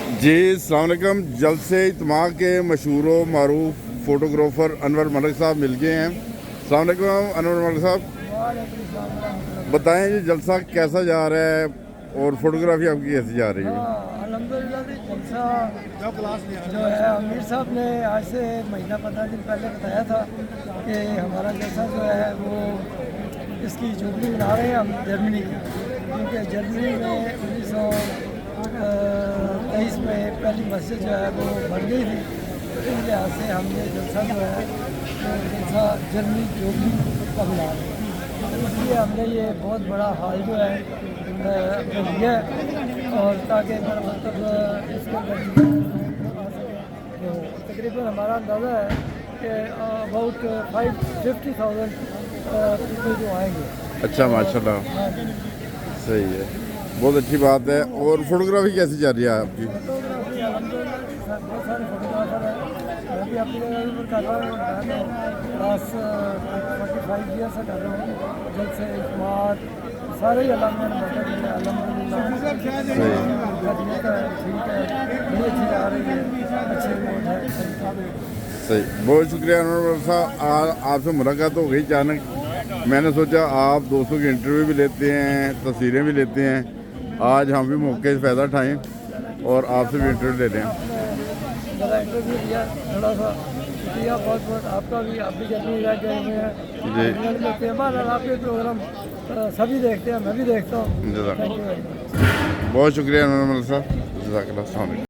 جی السلام علیکم. جلسے اجتماع کے مشہور و معروف فوٹوگرافر انور ملک صاحب مل گئے ہیں. السلام علیکم انور ملک صاحب, بتائیں جی جلسہ کیسا جا رہا ہے اور فوٹوگرافی آپ کی کیسی جا رہی ہے؟ الحمدللہ جلسہ جو ہے امیر صاحب نے آج سے مہینہ 15 دن پہلے بتایا تھا کہ ہمارا جلسہ جو ہے وہ اس کی جوبلی منا رہے ہیں ہم جرمنی کی, کیونکہ جرمنی میں 1923 میں پہلی مسجد جو ہے وہ بن گئی تھی. اس لحاظ سے ہم نے جلسہ جو ہے وہ جلسہ جرمنی جوبلی کا منا رہے ہیں. اس لیے ہم نے یہ بہت بڑا ہال جو ہے اپنے لیا ہے, اور تاکہ میرا مطلب اس کے اندر تو تقریباً ہمارا اندازہ ہے کہ اباؤٹ 50,000 پیپل جو آئیں گے. اچھا ماشاء اللہ, صحیح ہے, بہت اچھی بات ہے. اور فوٹوگرافی کیسی چل رہی ہے آپ کی؟ فوٹوگرافی الحمدللہ بہت سارے فوٹوگرافر ہیں. میں بھی اپنی جگہ پر کر رہا ہوں, میں لاسٹ 45 ایئر سے کر رہا ہوں. جلد سے اعتماد سارے ہی اللہ میں مدد ہے الحمدللہ. ٹھیک ہے, بہت اچھی آ رہی ہے, اچھی رپورٹ ہے. صحیح, بہت شکریہ انور ملک صاحب. آپ سے ملاقات ہو گئی اچانک, میں نے سوچا آپ دوستوں کی انٹرویو بھی لیتے ہیں, تصویریں بھی لیتے ہیں. آج ہم بھی موقع سے فائدہ اٹھائیں اور آپ سے بھی انٹرویو لے لیں. میرا انٹرویو لیا تھوڑا سا شکریہ بہت بہت آپ کا بھی. آپ بھی جتنی رہ گئے ہوئے ہیں جی دیکھتے ہیں بہرحال آپ کے پروگرام سبھی دیکھتے ہیں, میں بھی دیکھتا ہوں. جزاک thank you Allah, very much. بہت شکریہ انور ملک صاحب, جزاک اللہ. السلام علیکم.